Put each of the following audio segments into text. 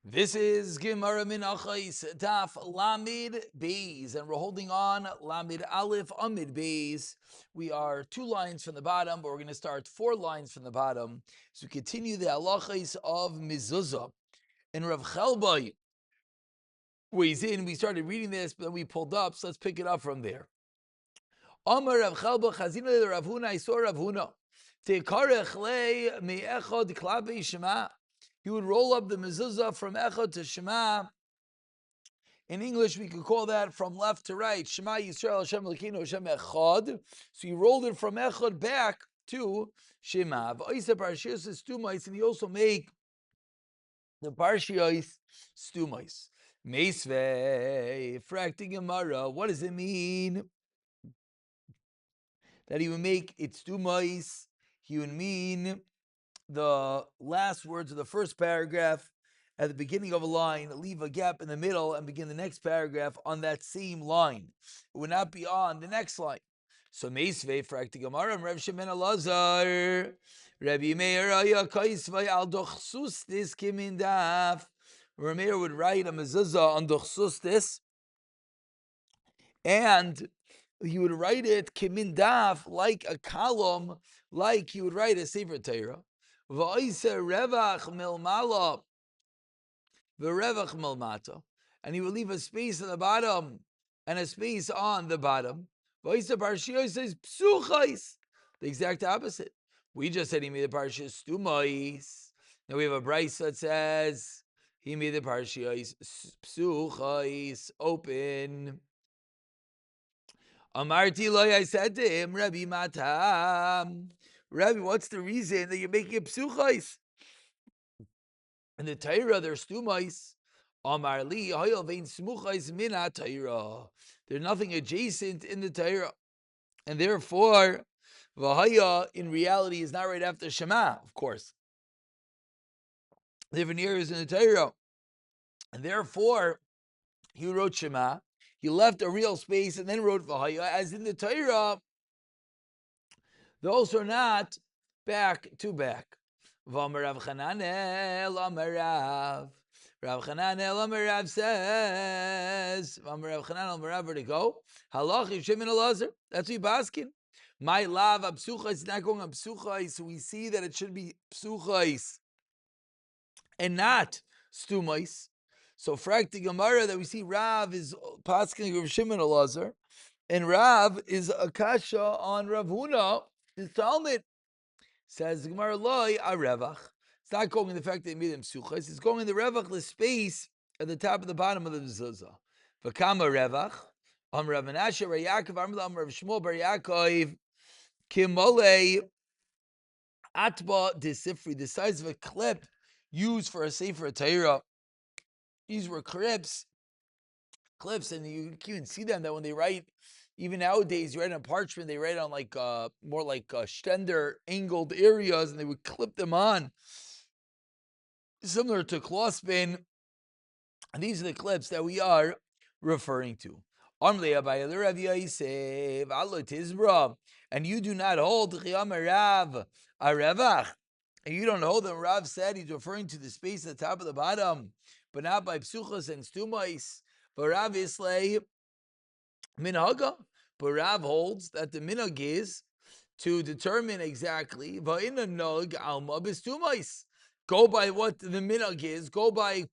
This is Gemara Menachos Daf Lamid Beis, and we're holding on Lamid Aleph Amid Beis. We are 2 lines from the bottom, but we're going to start 4 lines from the bottom. So we continue the halachos of mezuzah. And Rav Chelba weighs in. We started reading this, but then we pulled up, so let's pick it up from there. Amar Rav Chelba Chazina Rav Huna, I saw Rav Huna. Tekarech le me'echad klabe shema. He would roll up the mezuzah from Echad to Shema. In English, we could call that from left to right. Shema Yisrael Hashem Elokeinu Hashem Echad. So he rolled it from Echad back to Shema. And he also make the Parshiyos Stumais. Meisvei, Frakti Gemara. What does it mean that he would make it Stumais? He would mean the last words of the first paragraph at the beginning of a line, leave a gap in the middle, and begin the next paragraph on that same line. It would not be on the next line. So Meisvei Frakti Gemara, Rav Shemen Elazar, Rabbi Meir Aya Kaisvay Al Dochsustis Kimin Daf. Rabbi Meir would write a mezuzah on Dochsustis, and he would write it Kimin Daf, like a column, like he would write a Sefer Torah. Revach milmala, v'revach milmata, and he will leave a space on the bottom and a space on the bottom. V'oisa parshiyos says psuchais, the exact opposite. We just said he made the parshiyos stumais. Now we have a brayso that says he made the parshiyos psuchais, open. Amarti loy, I said to him, Rabbi Matam, Rabbi, what's the reason that you're making it psuchais? In the Torah, there's stumais. Amar li, hoyel vein smuchais min ha-Torah. There's nothing adjacent in the Torah. And therefore, v'haya, in reality, is not right after Shema, of course. Different areas in the Torah. And therefore, he wrote Shema. He left a real space and then wrote v'haya. As in the Torah, those are not back to back. V'amar Rav Chananel Amarav. Rav Chananel Amarav says, V'amar Rav Chananel Amarav, where to go? Halach Yishem and Elazar. That's what Baskin. My love absuchais is not going absuchais, so we see that it should be psuchais and not stumais. So frakti Gemara that we see Rav is Paskin Rav Shimon Elazar, and Rav is Akasha on Rav Huna, his Talmud. Says the Gemara loy a revach. It's not going in the fact that he made him psuchais. It's going in the revach, the space at the top and the bottom of the mezuzah. V'kama revach. Rav Menachos Bar Yaakov Rav Shmuel Bar Yaakov kimolei atba desifri, the size of a clip used for a sefer Torah. These were clips, and you can even see them that when they write. Even nowadays, you write on parchment, they write on like more like stender angled areas, and they would clip them on, similar to clothespin. And these are the clips that we are referring to. And you do not hold and you don't hold them. Rav said he's referring to the space at the top of the bottom, but not by psuchas and stumais. But Rav Islay minhaga. But Rav holds that the minhag is to determine exactly. Go by what the minhag is. Go by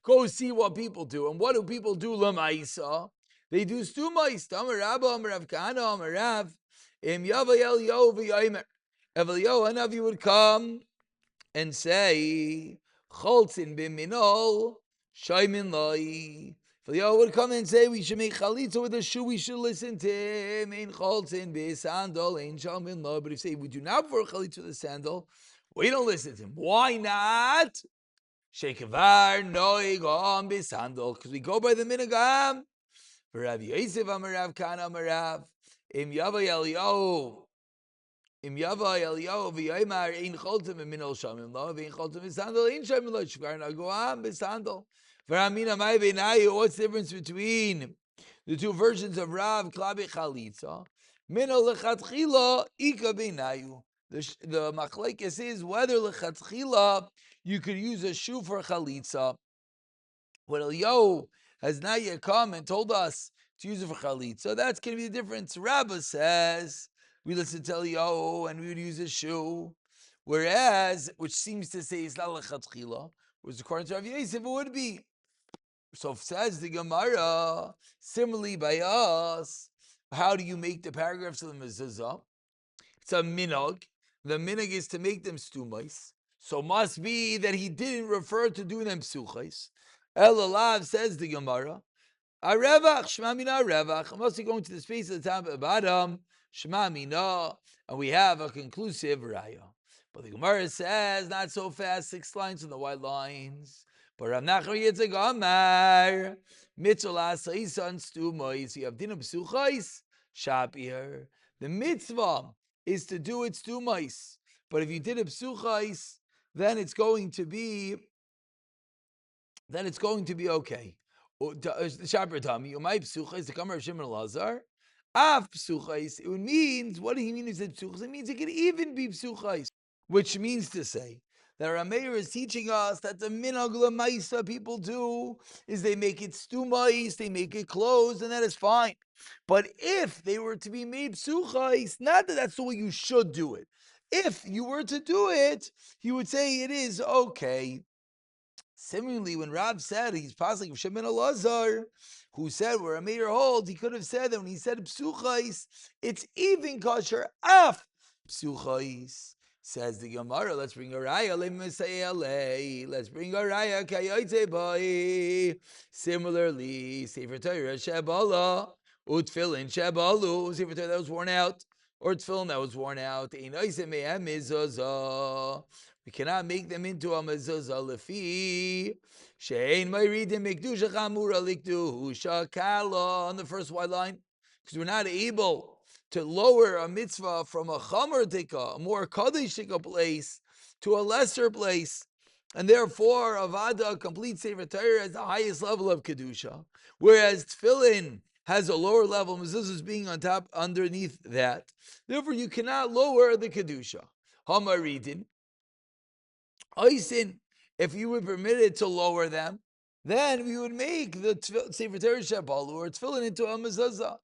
go see what people do. And what do people do? Lamaisa. They do stumais. Tamar Rabba, Amar Rav Kahana, Amar Rav. Im Yava Eliyahu v'Yomer. Eliyahu Hanavi would come and say, Cholzin b'minol, shaymin loi. Eliyahu would come and say, we should make chalitza with a shoe, we should listen to him. Ein cholzin b'sandal, ein shaymin loi. But if say we do not for chalitza with a sandal, we don't listen to him. Why not? Shekevar noig on b'sandal, because we go by the minhagam. Rav Yosef Amar Rav Kana Amar Rav. Im Yava Eliyahu v'Yomer ein cholzin b'minol shaymin loi, ein cholzin b'sandal, ein shaymin loi. Shekevar noig on b'sandal. What's the difference between the two versions of Rav Klabi Chalitza? Mino lechatchila ika beinayu. The machlekes is whether lechatchila you could use a shoe for chalitza. When Eliyahu has not yet come and told us to use it for chalitza, that's going to be the difference. Rabbah says we listen to Eliyahu and we would use a shoe, whereas, which seems to say it's not lechatchila, which according to Rav Yosef it would be. So says the Gemara, similarly by us, how do you make the paragraphs of the mezuzah? It's a minog. The minog is to make them stumais. So must be that he didn't refer to doing them psuchais. Elalav says the Gemara, Arevach, Shema Mina Arevach. Must be going to the space at the top of the bottom, Shema Mina, and we have a conclusive raya. But the Gemara says, not so fast, 6 lines on the white lines. But Rav Nachman Yitzchak Amar, Mitzvah Saisan Stumois, you have dinner psuchais, Shapir. The mitzvah is to do it stumais. But if you did it psuchais, then it's going to be okay. Shapir Tami, you might psuchais, the Kamar of Shimon Lazar. Af psuchais, it means, what do he mean? He said psuchais, it means it can even be psuchais, which means to say that Rameir is teaching us that the minhag l'maisa people do is they make it stumais, they make it closed, and that is fine. But if they were to be made psuchais, not that that's the way you should do it. If you were to do it, you would say it is okay. Similarly, when Rav said he's passing Shimon Elazar, who said where a mayor holds, he could have said that when he said psuchais, it's even kosher af psuchais. Says the Gemara, let's bring a raya. Let's bring a raya. Kayotze boy. Similarly, Sefer Torah shebala utfilin shebalu. Sefer Torah that was worn out, or tefillin that was worn out. We cannot make them into a mezuzah lefi shein ma'iridim mikdusha chamura likdusha kala on the first white line, because we're not able to lower a mitzvah from a chamer tika, a more kaddish tika place, to a lesser place, and therefore avada, complete sefer Torah, has the highest level of kedusha, whereas tefillin has a lower level, mezuzahs being on top, underneath that. Therefore, you cannot lower the kedusha. Hamaridin, oisin, if you were permitted to lower them, then we would make the sefer Torah shebalu or tefillin into a mezuzah.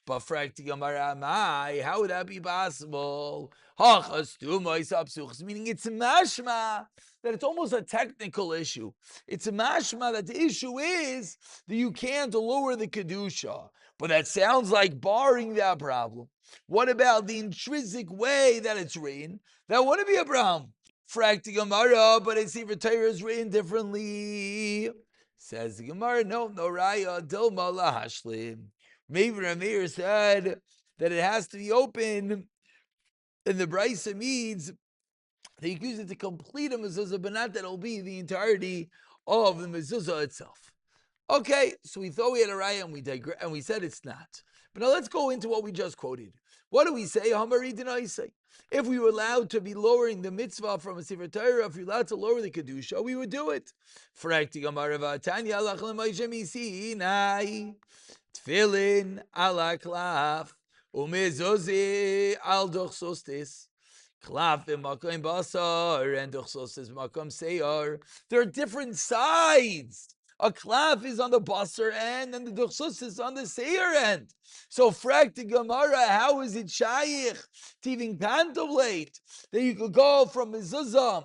But how would that be possible? Meaning it's mashma that it's almost a technical issue. It's a mashma that the issue is that you can't lower the kedusha. But that sounds like barring that problem. What about the intrinsic way that it's written? That wouldn't be a problem. Frakti Gemara, but it's Sefer Torah is written differently. Says the Gemara, no raya, dilma lahashlim. Maybe Rameir said that it has to be open, and the Brisa means that you use it to complete a mezuzah, but not that it'll be the entirety of the mezuzah itself. Okay, so we thought we had a raya and we said it's not. But now let's go into what we just quoted. What do we say? If we were allowed to be lowering the mitzvah from a sefer Torah, if we were allowed to lower the kedusha, we would do it. Tefillin ala klaf umezozi al dochsostis. Klaf b'makom basar and dochsostis b'makom seyar. There are different sides. A klaf is on the basar end and the dochsostis is on the seyar end. So frak the Gemara, how is it shaykh to even contemplate that you could go from mezuzah,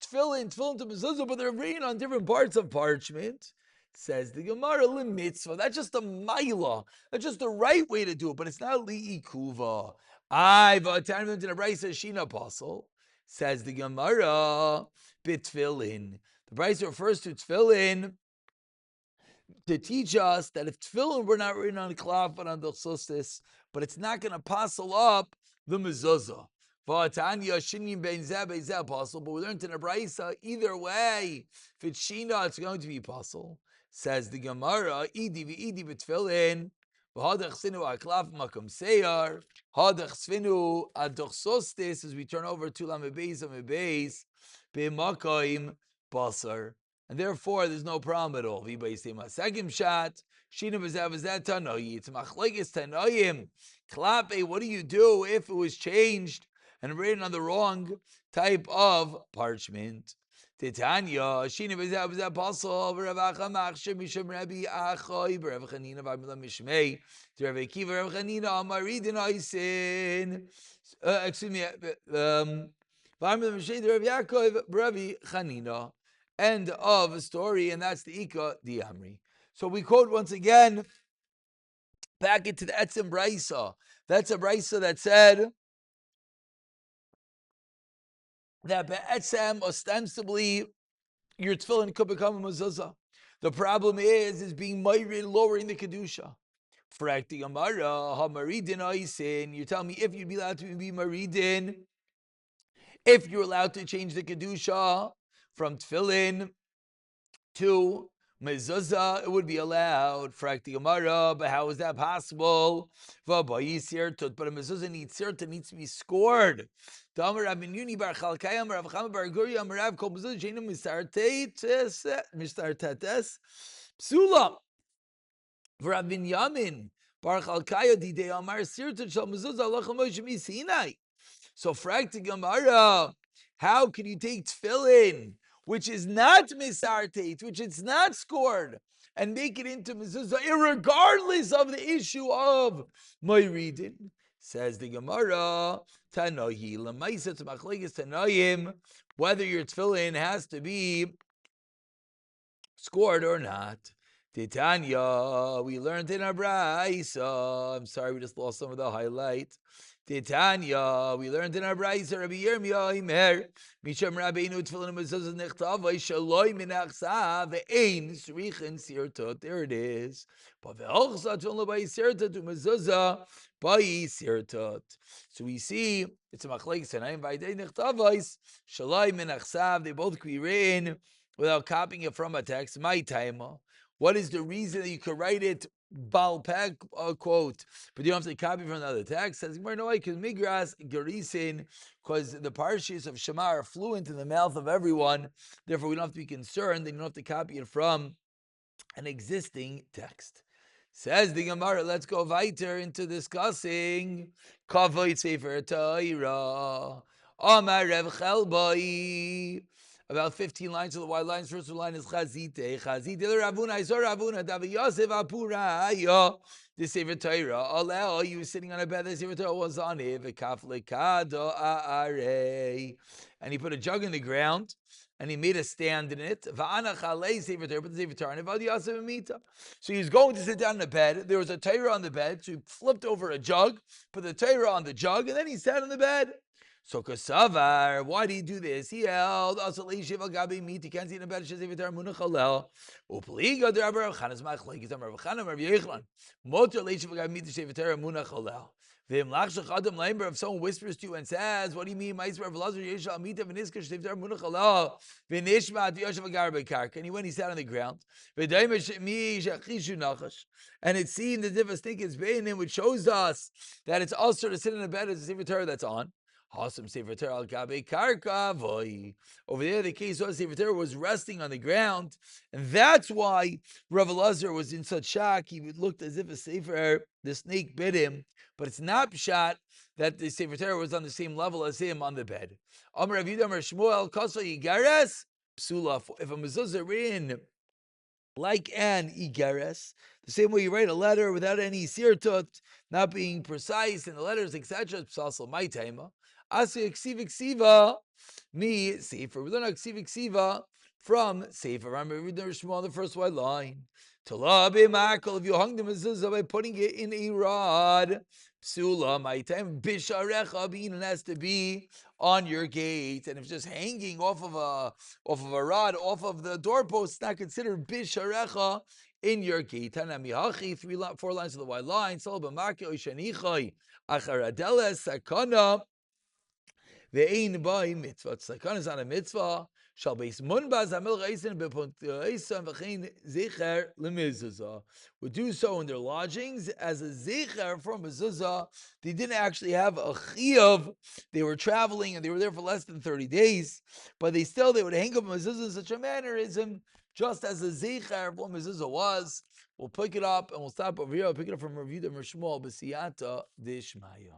tefillin to mezuzah, but they're written on different parts of parchment? Says the Gemara, mitzvah. That's just a maila. That's just the right way to do it, but it's not li'ikuva. I v'atanim to the Brisa Shina apostle. Says the Gemara, bitfillin. The Brisa refers to tefillin to teach us that if tefillin were not written on the klaf but on the solstice, but it's not going to passel up the mezuzah. V'atanya shinim bein zeh apostle. But we learned in the Brisa, either way, if it's shina, it's going to be apostle. Says the Gemara, idi v'idi b'tefillin, v'hadach sinu aklaf makom seyar, hadach svinu adoch sostis, as we turn over to lamebeis amebeis, b'makom basar. And therefore, there's no problem at all. Second shot, shina v'zeh tanoyi, it's machlekes tanoyim. Klape, what do you do if it was changed and written on the wrong type of parchment. Titania, Shina was apostle, Rav Acha Machshem Misham Rabbi Achoy, Rav Chanina Vamila Mishmei, Rav Akiva Rav Chanina Amaridin Aisin. Excuse me, Vamila Mishmei, Rav Yaakov, Rabbi Chanina. End of story, and that's the Ika the Amri. So we quote once again back into the Etzem Braisa. That's a Braisa that said that Be'etzem ostensibly your tefillin could become a mezuzah. The problem is being myrid, lowering the kedusha. Frakti Amara, Hamaridin Aisin. You tell me if you'd be allowed to be maridin, if you're allowed to change the kedusha from tefillin to mezuzah, it would be allowed. Frakti Amara, but how is that possible? But a mezuzah needs to be scored. Damar Rabin Yuni bar Chalkayam Rav Chama bar Guri Amarav Kol Mezuzah Sheinu Mistartetes Psula. Rabin Yamin bar Chalkaya Didei Amar Sirtut Shal Mezuzah Allah Moshe Sinai. So Frakti Gemara, how can you take tefillin, which is not misartet, which is not scored, and make it into mezuzah, irregardless of the issue of my reading? Says the Gemara, Tanohi lemaisa to machlekes Tanoim, whether your tefillin has to be scored or not. Titania, we learned in our brayso. I'm sorry, we just lost some of the highlight. Titania, we learned in our brayso. Rabbi Yirmiyah Imer, Misham Rabbeinu tefillin mezuzah nechtava shaloi minachsa ve'ein srichin sirtot. There it is. But ve'ochsa tefillin by sirtot to mezuzah by sirtot. So we see it's a machlekes Tanaim by day nechtavos shaloi minachsa. They both can be written without copying it from a text. My timer. What is the reason that you could write it balpek quote, but you don't have to copy from another text? Says no, because migras gerisin, because the parshas of Shema are fluent in the mouth of everyone. Therefore, we don't have to be concerned, and you don't have to copy it from an existing text. Says the Gemara, let's go weiter into discussing Kavod Sefer Torah. Amar Rev Chelbai. About 15 lines of the wide lines. First line is Chazite. Chazite Ravuna. I saw Ravuna. Davi Yosef Apura. The Sefer Torah. Aleo, you were sitting on a bed. The Sefer Torah was on it. V'kaf lekado aarei. And he put a jug in the ground, and he made a stand in it. V'ana chalei Sefer Torah. Put the Sefer Torah. And V'adi Yosef Amita. So he was going to sit down in the bed. There was a Torah on the bed. So he flipped over a jug, put the Torah on the jug, and then he sat on the bed. So Kasavar, why do you do this? He held also Leishiva Gabi meat. He can't see in a bed. Shezivitar Munachalel. Upliga the Rabbi Chanas Machlek is Rabbi Chanam Rabbi Yechlan. Motor Leishiva Gabi meat. Shezivitar Munachalel. Vim Lachshach Adam Lamber. If someone whispers to you and says, "What do you mean, Ma'aser Rav Lazar Yeshal Mita Veniska Shezivitar Munachalel?" Vinishmat Yoshev Garbe Kark. And when he sat on the ground, V'daimesh Mi Shachishu Nachash. And it seemed as if a snake is baying him, which shows us that it's also to sit in a bed as a Sefer that's on. Hasam Sefer Torah al Gabe Karka Voy. Over there, the case was Sefer Torah was resting on the ground, and that's why Rav Elazar was in such shock. He looked as if a Sefer, the snake bit him, but it's not shot that the Sefer Torah was on the same level as him on the bed. Amar Rav Yudam Shmuel Koso Yigares Psula. If a mezuzah in like an igeres, the same way you write a letter without any sirtut, not being precise in the letters, etc. Psalsal my taima. Asu ksiva me sefer. We learn ksiva from sefer. I'm reading Shmuel the first white line. Tala b'makol. If you hung the mezuzah by putting it in a rod, psula my time bisharecha being has to be on your gate, and if it's just hanging off of a rod, off of the doorpost, it's not considered bisharecha in your gate. Tanamihachi, 4 lines of the white line. Sal b'makol oishanichai acharadela sakana. Ve'ein by mitzvah. Tzlakan is on a mitzvah. Shall base munbaz amil reisin bepunkteisan v'chein zecher lemizuzah. Would do so in their lodgings as a zecher from mezuzah. They didn't actually have a chiyuv. They were traveling and they were there for less than 30 days, but they would hang up mezuzah in such a mannerism, just as a zecher of what mezuzah was. We'll pick it up and we'll stop over here. I'll pick it up from Rav Yudah Shmuel b'siyata dishmaya.